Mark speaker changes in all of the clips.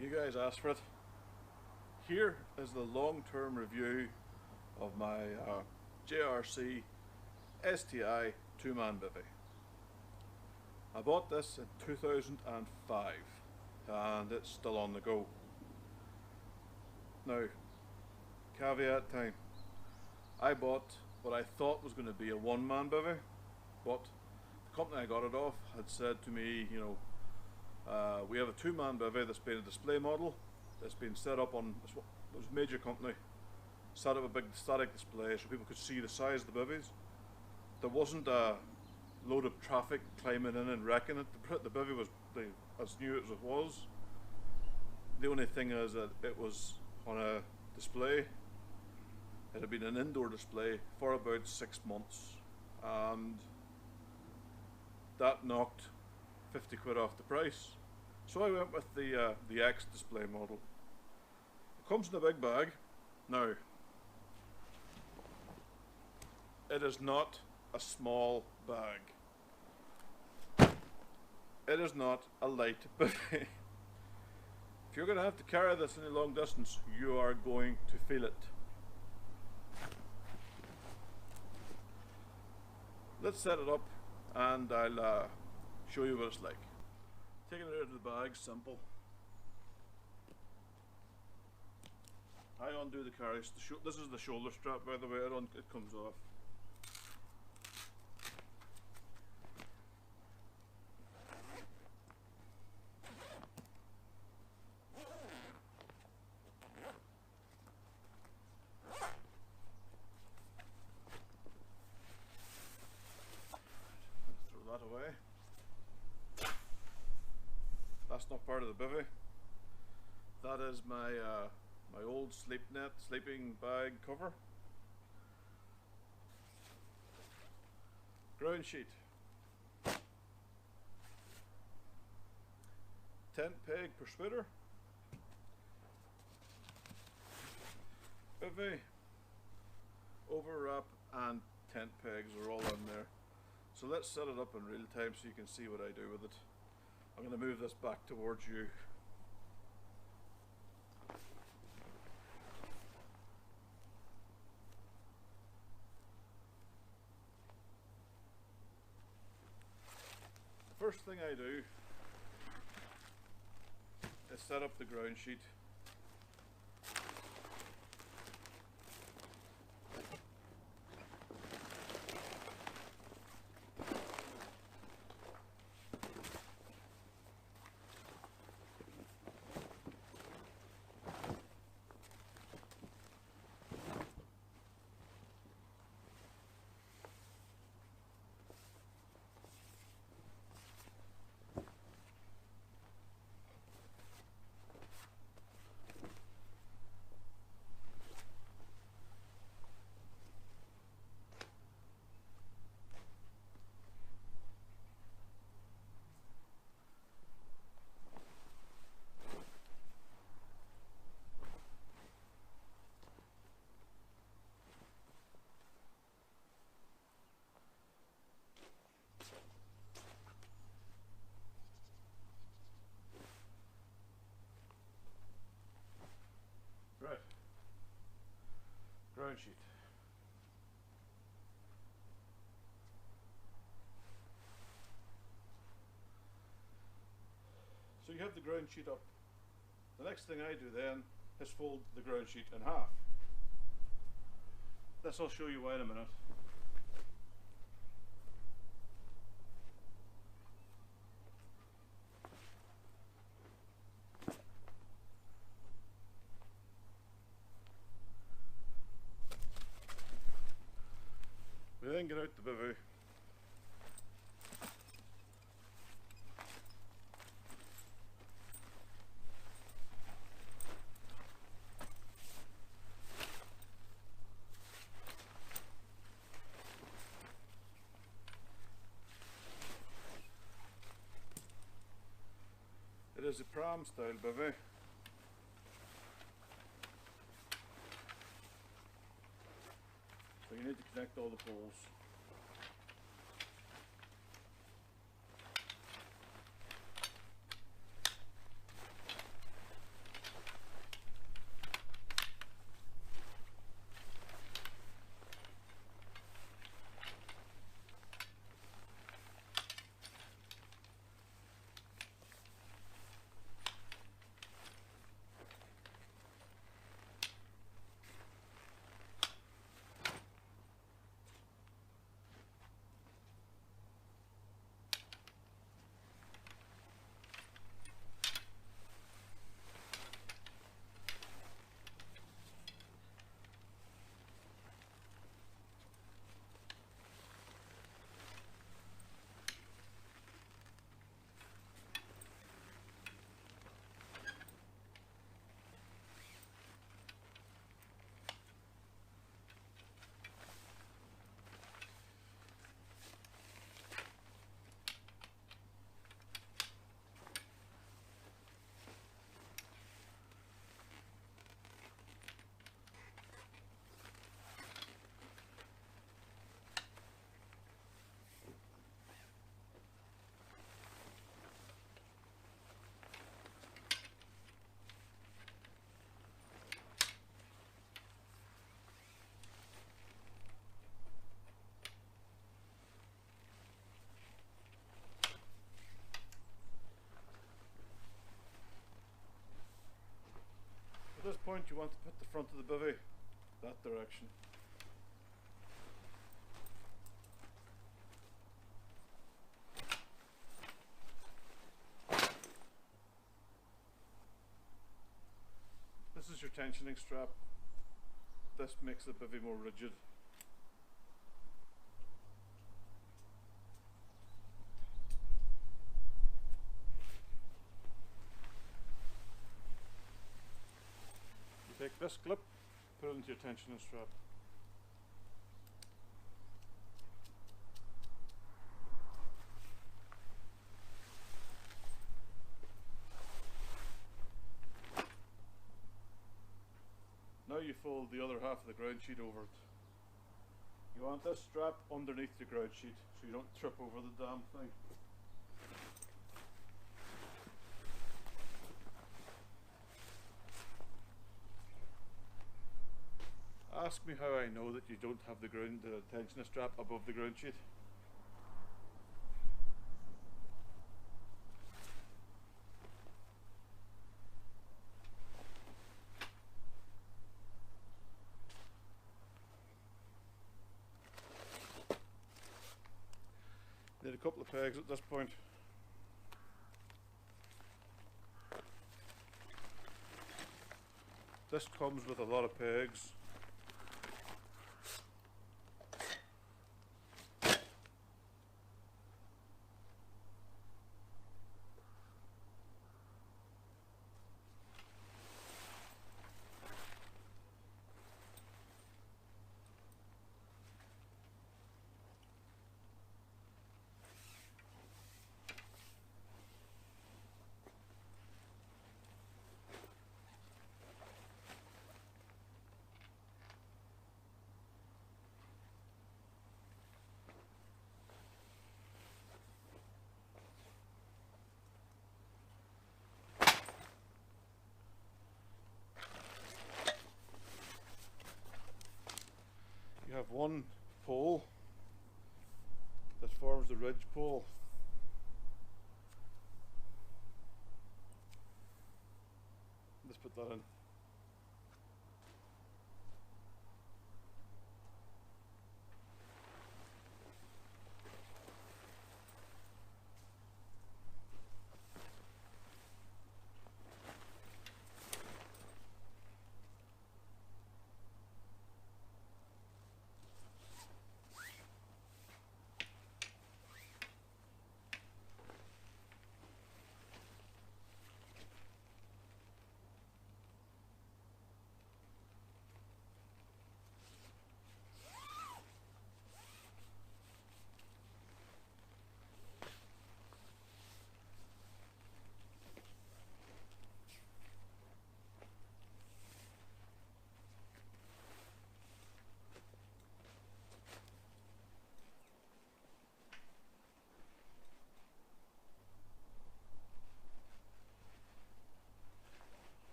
Speaker 1: You guys asked for it. Here is the long-term review of my JRC STI two-man bivvy. I bought this in 2005 and it's still on the go. Now, caveat time. I bought what I thought was going to be a one-man bivvy, but the company I got it off had said to me, you know, we have a two-man bivvy that's been a display model that's been set up on, it was a major company, set up a big static display so people could see the size of the bivvies. There wasn't a load of traffic climbing in and wrecking it. The bivvy was as new as it was. The only thing is that it was on a display. It had been an indoor display for about 6 months, and that knocked 50 quid off the price. So I went with the X display model. It comes in a big bag. Now, it is not a small bag. It is not a light bivvy. If you're going to have to carry this any long distance, you are going to feel it. Let's set it up and I'll show you what it's like. Taking it out of the bag, simple. I undo the carry. This is the shoulder strap, by the way. It comes off. Throw that away. That's not part of the bivvy. That is my my old sleeping bag cover. Ground sheet. Tent peg persuader. Bivvy, overwrap and tent pegs are all in there. So let's set it up in real time so you can see what I do with it. I'm going to move this back towards you. The first thing I do is set up the ground sheet. Right, ground sheet. So you have the ground sheet up. The next thing I do then is fold the ground sheet in half. This I'll show you why in a minute. We then get out the bivvy. It is a pram style bivvy. So you need to connect all the poles. At this point you want to put the front of the bivvy that direction. This is your tensioning strap. This makes the bivvy more rigid. You take this clip, put it into your tensioning strap. Now you fold the other half of the ground sheet over it. You want this strap underneath the ground sheet so you don't trip over the damn thing. Ask me how I know that you don't have the tensioner strap above the ground sheet. Need a couple of pegs at this point. This comes with a lot of pegs. You have one pole that forms the ridge pole. Let's put that in.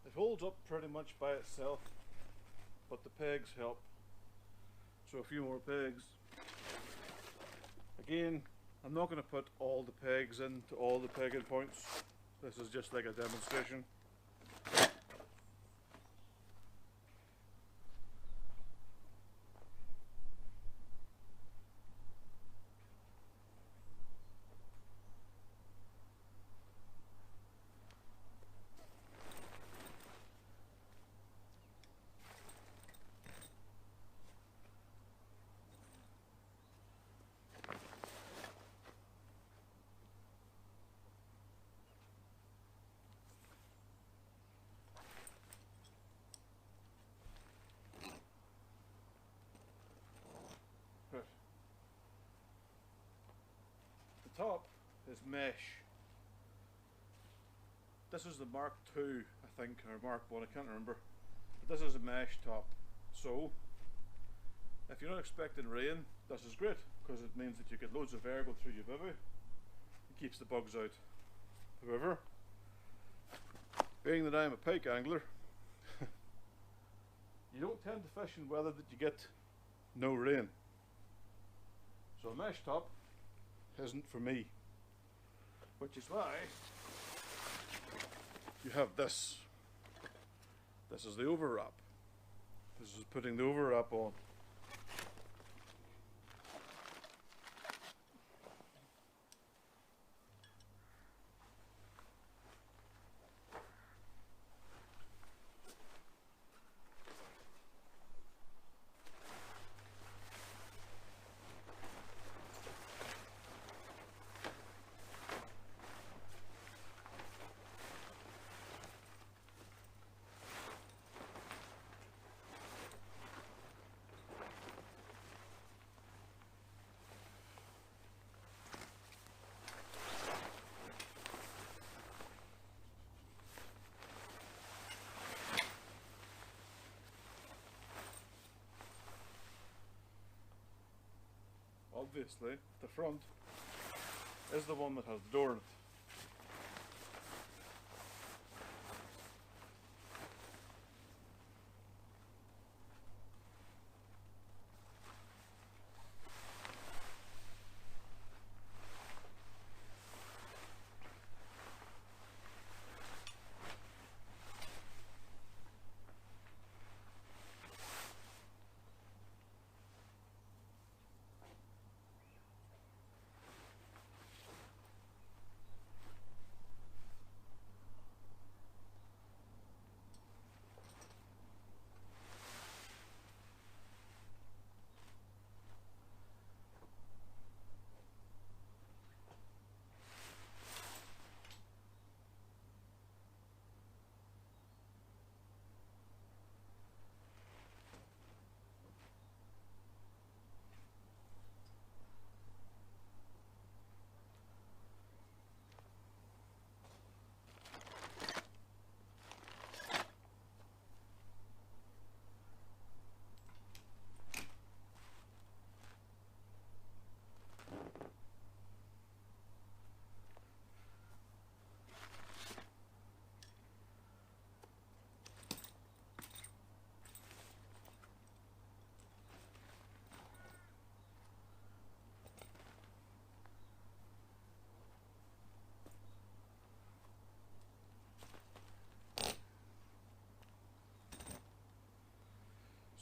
Speaker 1: It holds up pretty much by itself. but the pegs help. So a few more pegs. Again, I'm not going to put all the pegs into all the pegging points. This is just like a demonstration. Right. The top is mesh. This is the Mark II, I think, or Mark I, I can't remember. But this is a mesh top. So, if you're not expecting rain, this is great, because it means that you get loads of air go through your bivvy. It keeps the bugs out. However, being that I'm a pike angler, you don't tend to fish in weather that you get no rain. So a mesh top isn't for me, which is why you have this. This is the overwrap. This is putting the overwrap on. Obviously, the front is the one that has the door in it.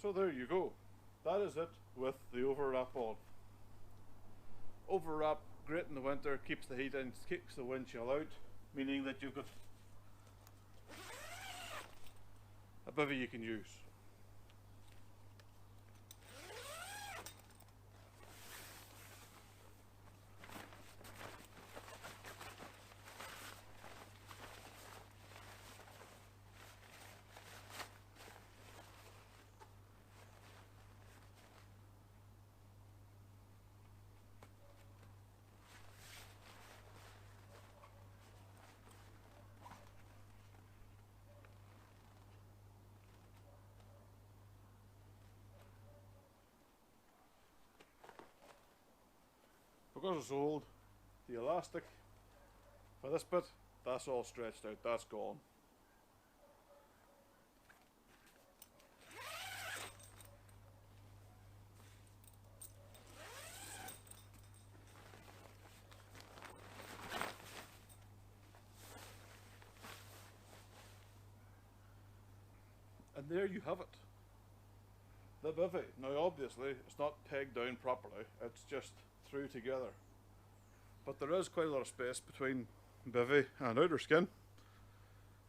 Speaker 1: So there you go. That is it with the overwrap on. Overwrap, great in the winter, keeps the heat in, keeps the wind chill out, meaning that you've got a bivvy you can use. Because it's old, the elastic for this bit, that's all stretched out, that's gone. And there you have it. The bivvy. Now obviously it's not pegged down properly, it's just through together. But there is quite a lot of space between bivvy and outer skin.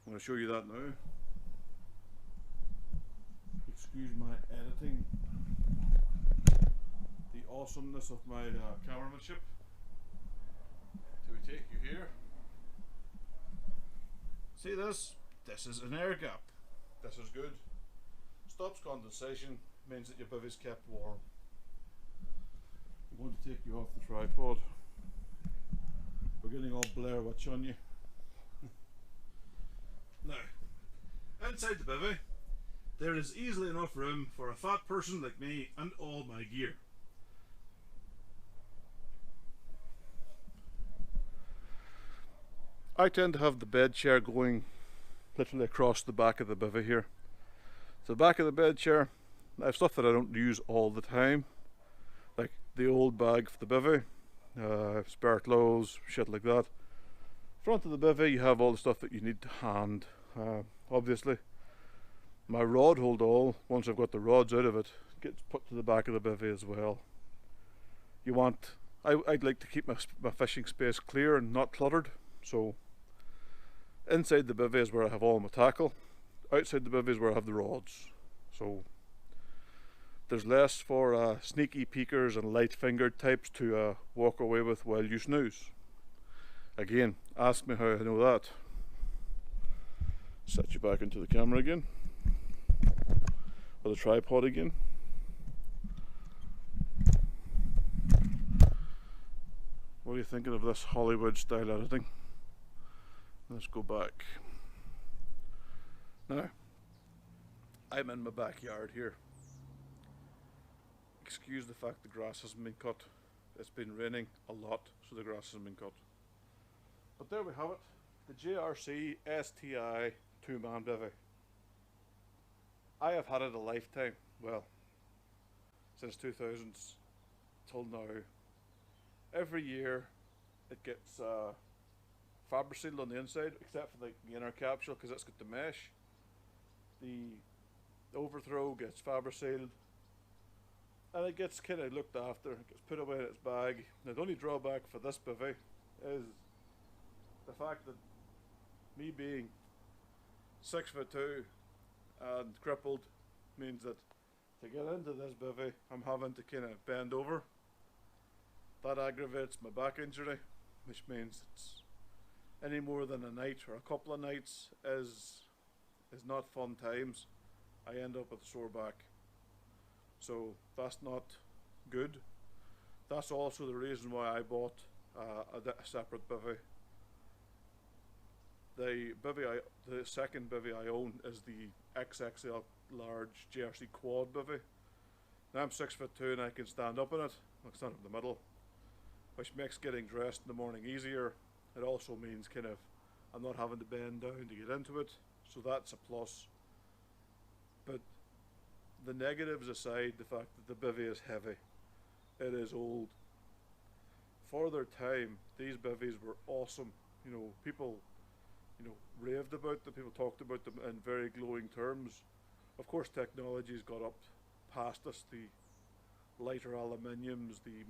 Speaker 1: I'm going to show you that now. Excuse my editing. The awesomeness of my cameramanship. So we take you here. See this? This is an air gap. This is good. Stops condensation, means that your bivvy's kept warm. I'm going to take you off the tripod. We're getting all Blair Witch on you. Now, inside the bivvy, there is easily enough room for a fat person like me and all my gear. I tend to have the bed chair going literally across the back of the bivvy here. So the back of the bed chair, I have stuff that I don't use all the time, like the old bag for the bivvy, spare clothes, shit like that. Front of the bivvy you have all the stuff that you need to hand, obviously. My rod hold all, once I've got the rods out of it, gets put to the back of the bivvy as well. You want, I'd like to keep my fishing space clear and not cluttered, so inside the bivvy is where I have all my tackle. Outside the bivvy is where I have the rods. So there's less for sneaky peekers and light fingered types to walk away with while you snooze. Again, ask me how I know that. Set you back into the camera again. Or the tripod again. What are you thinking of this Hollywood style editing? Let's go back. Now, I'm in my backyard here. Excuse the fact the grass hasn't been cut. It's been raining a lot, so the grass hasn't been cut. But there we have it, the JRC STI 2-man bivvy. I have had it a lifetime, well, since 2000s till now. Every year it gets fabric sealed on the inside, except for the inner capsule because it's got the mesh. The overthrow gets fabric sealed and it gets kind of looked after. It gets put away in its bag. Now the only drawback for this bivvy is the fact that me being 6'2" and crippled means that to get into this bivvy I'm having to kind of bend over. That aggravates my back injury, which means it's any more than a night or a couple of nights is not fun times. I end up with a sore back. So that's not good. That's also the reason why I bought a separate bivvy. The second bivvy I own is the XXL large JRC quad bivvy. Now I'm 6'2" and I can stand up in it. I can stand up in the middle, which makes getting dressed in the morning easier. It also means kind of I'm not having to bend down to get into it, so that's a plus. But the negatives aside, the fact that the bivvy is heavy, it is old. For their time, these bivvies were awesome. You know, people, raved about them. People talked about them in very glowing terms. Of course, technology's got up past us. The lighter aluminiums, the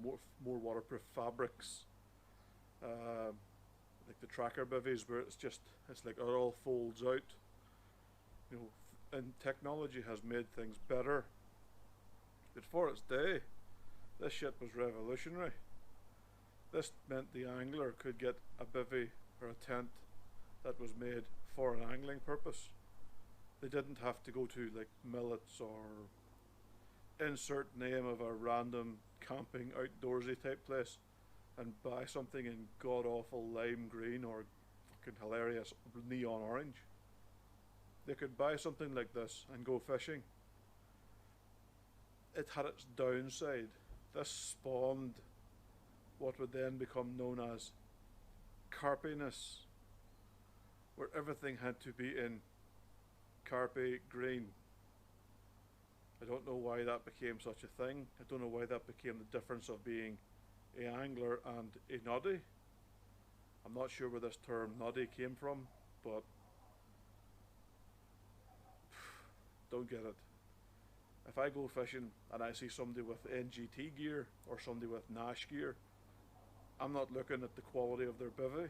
Speaker 1: more waterproof fabrics, like the tracker bivvies, where it's like it all folds out. And technology has made things better. But for its day, this shit was revolutionary. This meant the angler could get a bivvy or a tent that was made for an angling purpose. They didn't have to go to like Millets or insert name of a random camping outdoorsy type place and buy something in god awful lime green or fucking hilarious neon orange. They could buy something like this and go fishing. It had its downside. This spawned what would then become known as carpiness, where everything had to be in carpe green. I don't know why that became such a thing. I don't know why that became the difference of being a angler and a noddy. I'm not sure where this term noddy came from, but don't get it. If I go fishing and I see somebody with NGT gear or somebody with Nash gear, I'm not looking at the quality of their bivvy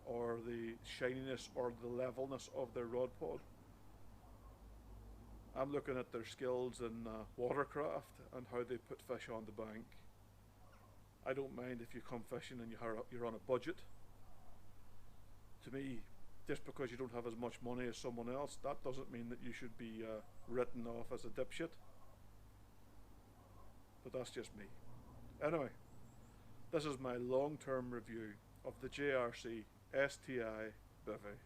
Speaker 1: or the shininess or the levelness of their rod pod. I'm looking at their skills in watercraft and how they put fish on the bank. I don't mind if you come fishing and you're on a budget. To me, just because you don't have as much money as someone else, that doesn't mean that you should be written off as a dipshit. But that's just me. Anyway, this is my long-term review of the JRC STI Bivvy.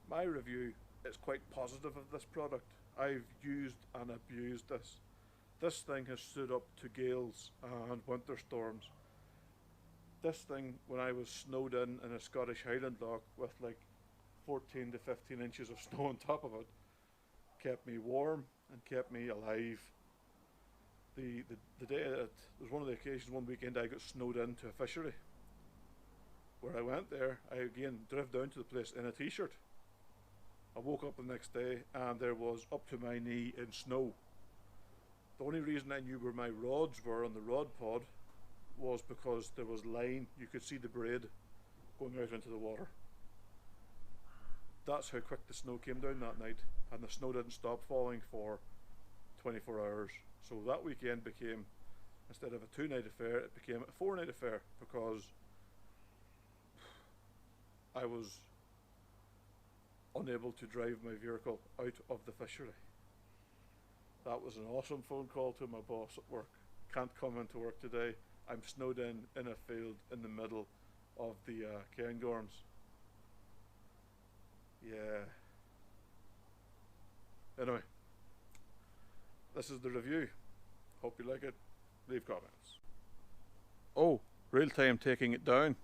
Speaker 1: My review is quite positive of this product. I've used and abused this. This thing has stood up to gales and winter storms. This thing, when I was snowed in a Scottish Highland loch with like 14 to 15 inches of snow on top of it, kept me warm and kept me alive. The day that, there was one of the occasions, one weekend I got snowed into a fishery. Where I went there, I again drove down to the place in a t-shirt. I woke up the next day and there was up to my knee in snow. The only reason I knew where my rods were on the rod pod was because there was line, you could see the braid going out into the water. That's how quick the snow came down that night, and the snow didn't stop falling for 24 hours. So that weekend became, instead of a 2-night affair, it became a 4-night affair because I was unable to drive my vehicle out of the fishery. That was an awesome phone call to my boss at work. Can't come into work today. I'm snowed in a field in the middle of the Cairngorms. Yeah. Anyway, this is the review. Hope you like it. Leave comments. Oh, real time taking it down.